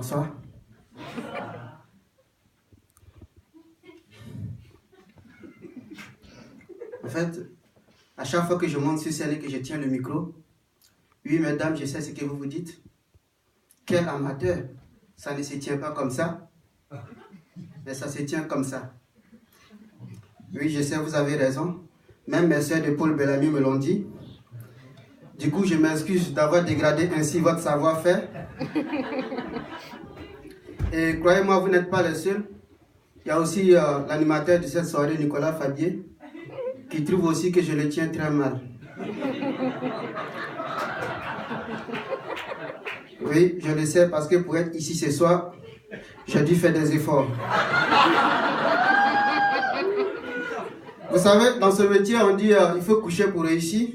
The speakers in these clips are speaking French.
Bonsoir. En fait, à chaque fois que je monte sur scène et que je tiens le micro, oui, mesdames, je sais ce que vous vous dites. Quel amateur! Ça ne se tient pas comme ça, mais ça se tient comme ça. Oui, je sais, vous avez raison. Même mes soeurs de Paul Bellamy me l'ont dit. Du coup, je m'excuse d'avoir dégradé ainsi votre savoir-faire. Et croyez-moi, vous n'êtes pas les seuls. Il y a aussi l'animateur de cette soirée, Nicolas Fabier, qui trouve aussi que je le tiens très mal. Oui, je le sais parce que pour être ici ce soir, j'ai dû faire des efforts. Vous savez, dans ce métier, on dit il faut coucher pour réussir.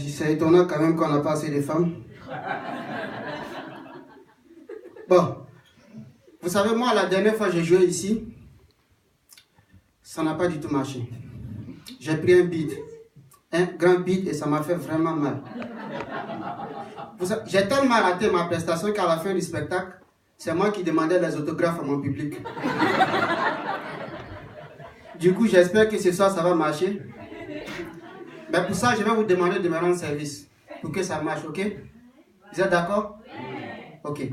C'est étonnant quand même qu'on n'a pas assez de femmes. Bon, vous savez, moi, la dernière fois que j'ai joué ici, ça n'a pas du tout marché. J'ai pris un bide, un grand bide, et ça m'a fait vraiment mal. J'ai tellement raté ma prestation qu'à la fin du spectacle, c'est moi qui demandais les autographes à mon public. Du coup, j'espère que ce soir, ça va marcher. Mais pour ça, je vais vous demander de me rendre service pour que ça marche, ok? Vous êtes d'accord? Ok.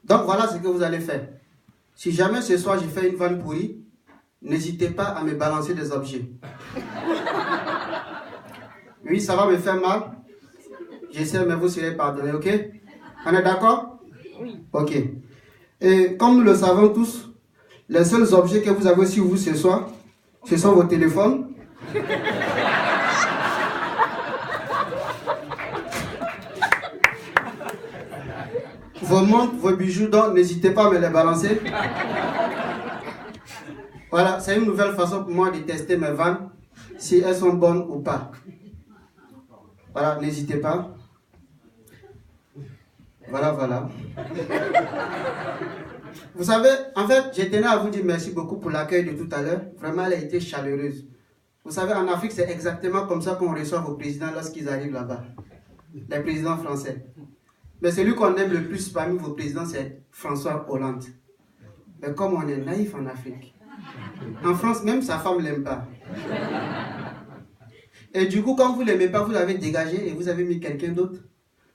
Donc, voilà ce que vous allez faire. Si jamais ce soir, je fais une vanne pourrie, n'hésitez pas à me balancer des objets. Oui, ça va me faire mal. J'essaie, mais vous serez pardonné, ok? On est d'accord? Oui. Ok. Et comme nous le savons tous, les seuls objets que vous avez sur vous ce soir, ce sont vos téléphones. Vos montres, vos bijoux, donc n'hésitez pas à me les balancer. Voilà, c'est une nouvelle façon pour moi de tester mes vannes, si elles sont bonnes ou pas. Voilà, n'hésitez pas. Voilà, voilà. Vous savez, en fait, je tenais à vous dire merci beaucoup pour l'accueil de tout à l'heure. Vraiment, elle a été chaleureuse. Vous savez, en Afrique, c'est exactement comme ça qu'on reçoit vos présidents lorsqu'ils arrivent là-bas. Les présidents français. Mais celui qu'on aime le plus parmi vos présidents, c'est François Hollande. Mais comme on est naïf en Afrique, en France, même sa femme ne l'aime pas. Et du coup, quand vous ne l'aimez pas, vous l'avez dégagé et vous avez mis quelqu'un d'autre.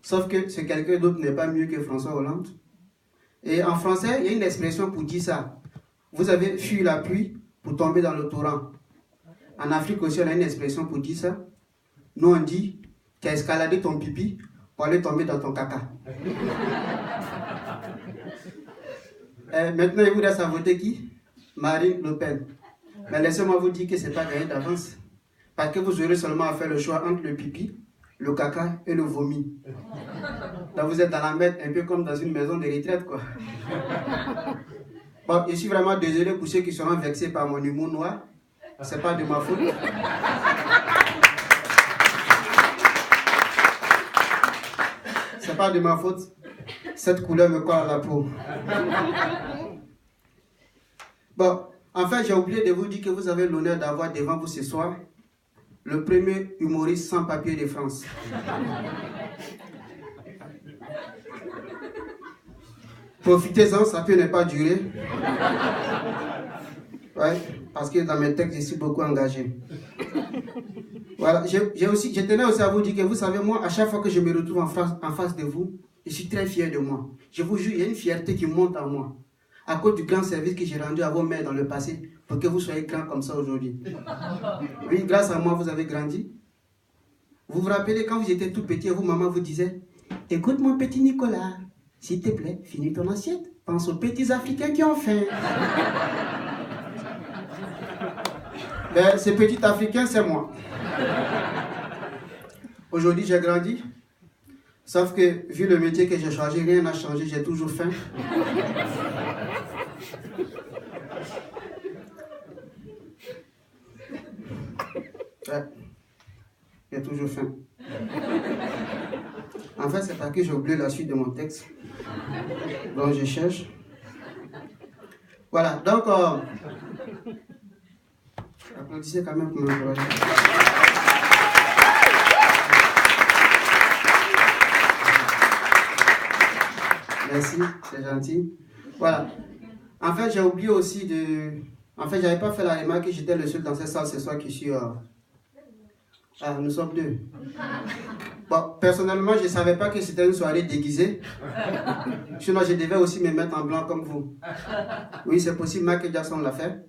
Sauf que ce quelqu'un d'autre n'est pas mieux que François Hollande. Et en français, il y a une expression pour dire ça. Vous avez fui la pluie pour tomber dans le torrent. En Afrique aussi, on a une expression pour dire ça. Nous, on dit tu as escaladé ton pipi pour aller tomber dans ton caca. Maintenant, il vous reste à voter qui? Marine Le Pen. Mais laissez-moi vous dire que ce n'est pas gagné d'avance. Parce que vous aurez seulement à faire le choix entre le pipi, le caca et le vomi. Donc vous êtes dans la merde, un peu comme dans une maison de retraite, quoi. Bon, je suis vraiment désolé pour ceux qui seront vexés par mon humour noir. C'est pas de ma faute. C'est pas de ma faute. Cette couleur me colle à la peau. Bon, en fait, j'ai oublié de vous dire que vous avez l'honneur d'avoir devant vous ce soir le premier humoriste sans papier de France. Profitez-en, ça peut ne pas durer. Ouais, parce que dans mes textes, je suis beaucoup engagé. Voilà, je tenais aussi à vous dire que vous savez, moi, à chaque fois que je me retrouve en face de vous, je suis très fier de moi. Je vous jure, il y a une fierté qui monte en moi. À cause du grand service que j'ai rendu à vos mères dans le passé, pour que vous soyez grands comme ça aujourd'hui. Oui, grâce à moi, vous avez grandi. Vous vous rappelez, quand vous étiez tout petit, vos mamans vous disaient, écoute mon petit Nicolas, s'il te plaît, finis ton assiette. Pense aux petits Africains qui ont faim. Ben, ces petits Africains, c'est moi. Aujourd'hui, j'ai grandi. Sauf que, vu le métier que j'ai changé, rien n'a changé, j'ai toujours faim. Ouais, j'ai toujours faim. En fait, c'est parce que j'ai oublié la suite de mon texte. Donc, je cherche. Voilà, donc... applaudissez quand même pour m'encourager. Merci, c'est gentil. Voilà. En fait, j'ai oublié aussi de... En fait, j'avais pas fait la remarque que j'étais le seul dans cette salle ce soir qui suis... Ah, nous sommes deux. Bon, personnellement, je ne savais pas que c'était une soirée déguisée. Sinon, je devais aussi me mettre en blanc comme vous. Oui, c'est possible, Michael Jackson l'a fait.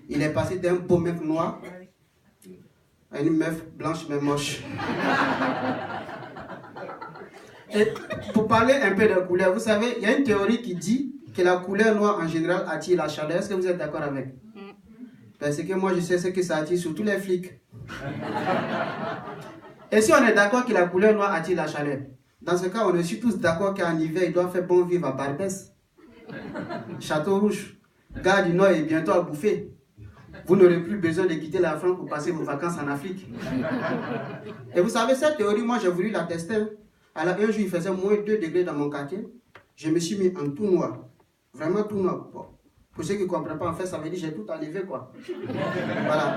Il est passé d'un beau mec noir à une meuf blanche mais moche. Et pour parler un peu de couleur, vous savez, il y a une théorie qui dit que la couleur noire en général attire la chaleur. Est-ce que vous êtes d'accord avec? Parce que moi, je sais ce que ça attire, surtout les flics. Et si on est d'accord que la couleur noire attire la chaleur, dans ce cas, on est tous d'accord qu'en hiver, il doit faire bon vivre à Barbès, Château Rouge, Gare du Nord est bientôt à bouffer. Vous n'aurez plus besoin de quitter la France pour passer vos vacances en Afrique. Et vous savez, cette théorie, moi, j'ai voulu la tester. Alors, un jour, il faisait moins 2 degrés dans mon quartier. Je me suis mis en tout noir. Vraiment tout noir. Bon. Pour ceux qui ne comprennent pas, en fait, ça veut dire que j'ai tout enlevé, quoi. Voilà.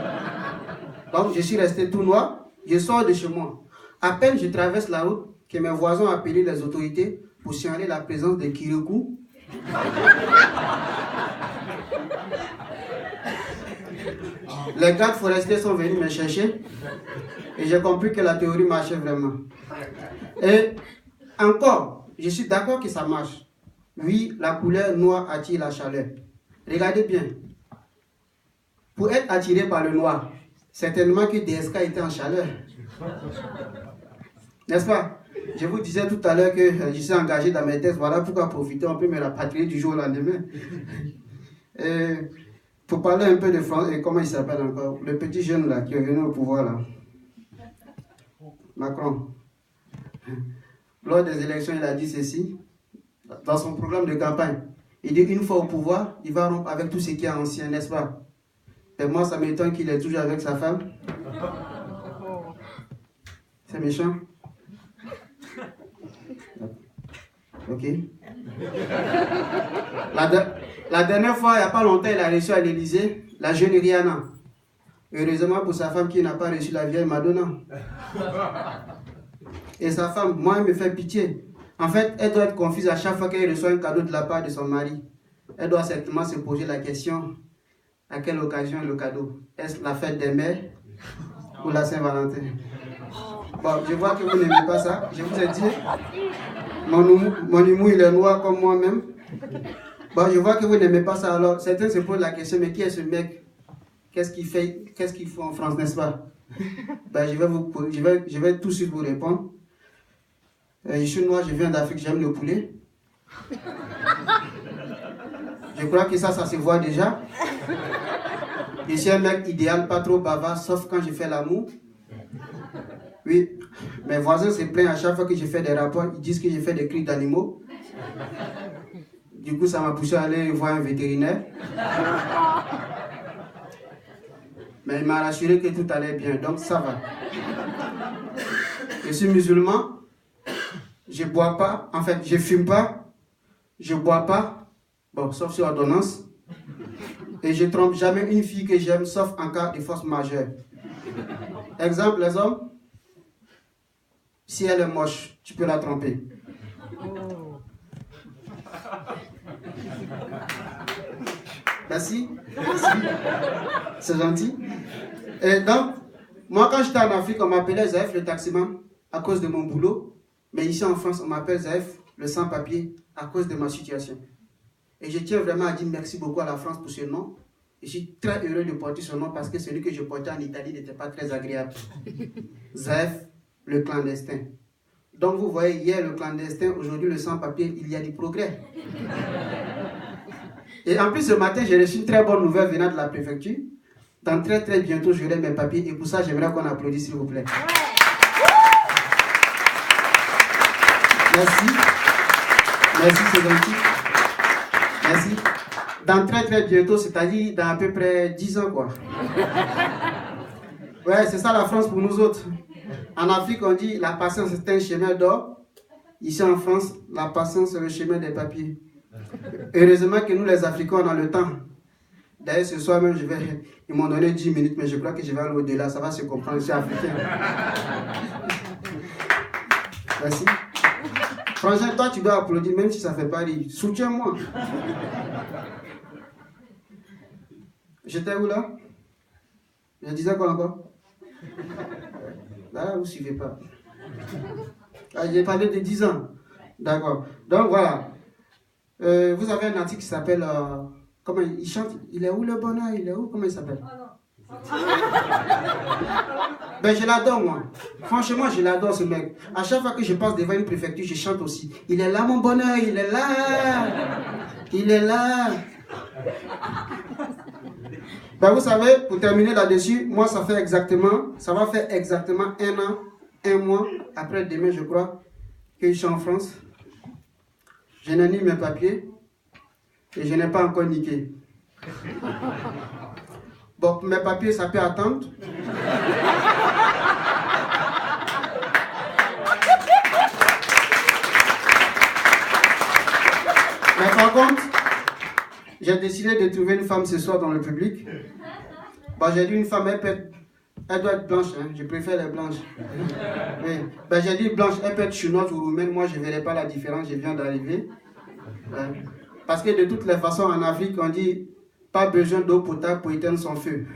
Donc, je suis resté tout noir. Je sors de chez moi. À peine je traverse la route que mes voisins ont appelé les autorités pour signaler la présence de Kirikou. Les gardes forestiers sont venus me chercher et j'ai compris que la théorie marchait vraiment. Et encore, je suis d'accord que ça marche. Oui, la couleur noire attire la chaleur. Regardez bien. Pour être attiré par le noir, certainement que DSK était en chaleur. N'est-ce pas? Je vous disais tout à l'heure que je suis engagé dans mes thèses. Voilà pourquoi profiter, on peut me rapatrier du jour au lendemain. Pour parler un peu de France, et comment il s'appelle encore? Le petit jeune là qui est venu au pouvoir là. Macron. Lors des élections, il a dit ceci. Dans son programme de campagne, il dit une fois au pouvoir, il va rompre avec tout ce qui est ancien, n'est-ce pas? Et moi, ça m'étonne qu'il est toujours avec sa femme. C'est méchant. Ok. La dernière fois, il n'y a pas longtemps, il a reçu à l'Élysée la jeune Rihanna. Heureusement pour sa femme qui n'a pas reçu la vieille Madonna. Et sa femme, moi, elle me fait pitié. En fait, elle doit être confuse à chaque fois qu'elle reçoit un cadeau de la part de son mari. Elle doit certainement se poser la question, à quelle occasion le cadeau? Est-ce la fête des mères ou la Saint-Valentin? Bon, je vois que vous n'aimez pas ça. Je vous ai dit, mon humour, il est noir comme moi-même. Bon, je vois que vous n'aimez pas ça. Alors, certains se posent la question, mais qui est ce mec? Qu'est-ce qu'il fait? Qu'est-ce qu'il faut en France, n'est-ce pas? Ben, je vais tout de suite vous répondre. Je suis noir, je viens d'Afrique, j'aime le poulet. Je crois que ça se voit déjà. Je suis un mec idéal, pas trop bavard, sauf quand je fais l'amour. Oui, mes voisins se plaignent à chaque fois que je fais des rapports, ils disent que je fais des cris d'animaux. Du coup, ça m'a poussé à aller voir un vétérinaire. Mais il m'a rassuré que tout allait bien, donc ça va. Je suis musulman. Je ne bois pas, en fait, je ne fume pas, je ne bois pas, bon, sauf sur ordonnance. Et je ne trompe jamais une fille que j'aime, sauf en cas de force majeure. Exemple, les hommes, si elle est moche, tu peux la tromper. Merci. C'est gentil. Et donc, moi, quand j'étais en Afrique, on m'appelait Zaef le taximan à cause de mon boulot. Mais ici en France, on m'appelle Zaef, le sans-papier, à cause de ma situation. Et je tiens vraiment à dire merci beaucoup à la France pour ce nom. Et je suis très heureux de porter ce nom parce que celui que je portais en Italie n'était pas très agréable. Zaef, le clandestin. Donc vous voyez, hier le clandestin, aujourd'hui le sans-papier, il y a du progrès. Et en plus ce matin, j'ai reçu une très bonne nouvelle venant de la préfecture. Dans très bientôt, j'aurai mes papiers et pour ça, j'aimerais qu'on applaudisse s'il vous plaît. Merci. Merci, c'est gentil. Merci. Dans très bientôt, c'est-à-dire dans à peu près 10 ans, quoi. Ouais, c'est ça la France pour nous autres. En Afrique, on dit la patience c'est un chemin d'or. Ici en France, la patience c'est le chemin des papiers. Heureusement que nous, les Africains, on a le temps. D'ailleurs, ce soir même, ils m'ont donné 10 minutes, mais je crois que je vais aller au-delà. Ça va se comprendre, je suis africain. Merci. Franchement, toi, tu dois applaudir, même si ça ne fait pas rire. Soutiens-moi. J'étais où là? Je disais quoi encore? Là, vous ne suivez pas. J'ai parlé de 10 ans. D'accord. Donc voilà. Vous avez un artiste qui s'appelle... comment il chante? Il est où le bonheur? Il est où? Comment il s'appelle? Ben je l'adore moi. Franchement, je l'adore ce mec. À chaque fois que je passe devant une préfecture, je chante aussi. Il est là mon bonheur, il est là. Il est là. Ben vous savez, pour terminer là-dessus, moi ça va faire exactement 1 an, 1 mois, après demain je crois, que je suis en France. Je n'ai ni mes papiers et je n'ai pas encore niqué. Bon, mes papiers, ça peut attendre. Mais par contre, j'ai décidé de trouver une femme ce soir dans le public. Bon, j'ai dit une femme, elle doit être blanche, hein. Je préfère les blanches. Oui. Ben, j'ai dit blanche, elle peut être chinoise ou roumaine, moi je ne verrai pas la différence, je viens d'arriver. Parce que de toutes les façons, en Afrique, on dit pas besoin d'eau potable pour éteindre son feu.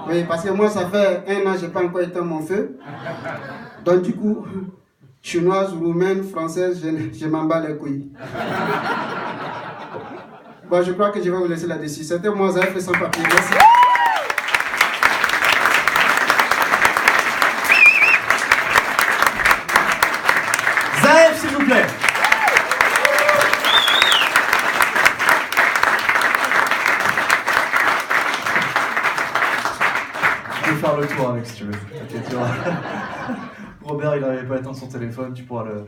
Oui, parce que moi, ça fait 1 an, je n'ai pas encore éteint mon feu. Donc, du coup, chinoise, roumaine, française, je m'en bats les couilles. Bon, je crois que je vais vous laisser là-dessus. C'était moi, Zaïf, sans papier. Merci. Zaïf, s'il vous plaît. Faire le tour avec si tu veux. Okay, tu vois. Robert, il n'arrivait pas à éteindre son téléphone, tu pourras le...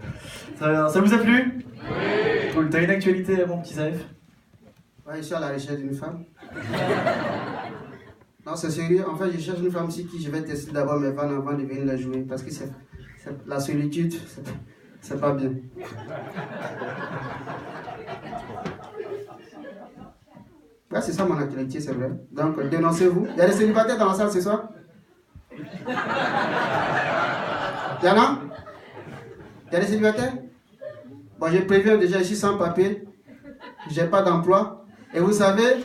Ça vous a plu? Oui. Cool. T'as une actualité, mon petit Zaïf? Ouais, je suis à la recherche d'une femme. Non, c'est sérieux. En fait, je cherche une femme sur qui je vais tester d'abord mes vannes avant de venir la jouer. Parce que la solitude, c'est pas bien. Ouais, c'est ça mon actualité, c'est vrai. Donc, dénoncez-vous. Il y a des célibataires dans la salle ce soir? Il y en a? Il y a des célibataires? Bon, je préviens déjà, je suis sans papier. Je n'ai pas d'emploi. Et vous savez,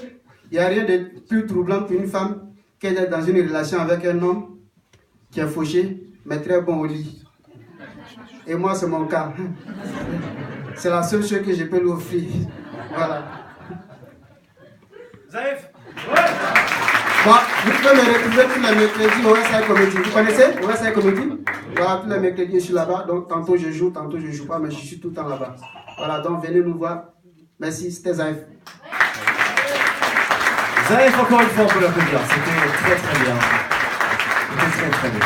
il n'y a rien de plus troublant qu'une femme qui est dans une relation avec un homme qui est fauché, mais très bon au lit. Et moi, c'est mon cas. C'est la seule chose que je peux lui offrir. Voilà. Zaïf? Bon, vous pouvez me retrouver tous les mercredis au Westside Comedy. Vous connaissez au Westside Comedy? Voilà, tous les mercredis, je suis là-bas. Donc, tantôt je joue pas, mais je suis tout le temps là-bas. Voilà, donc venez nous voir. Merci, c'était Zaïf. Zaïf, encore une fois, on peut l'applaudir. C'était très très bien. C'était très très bien.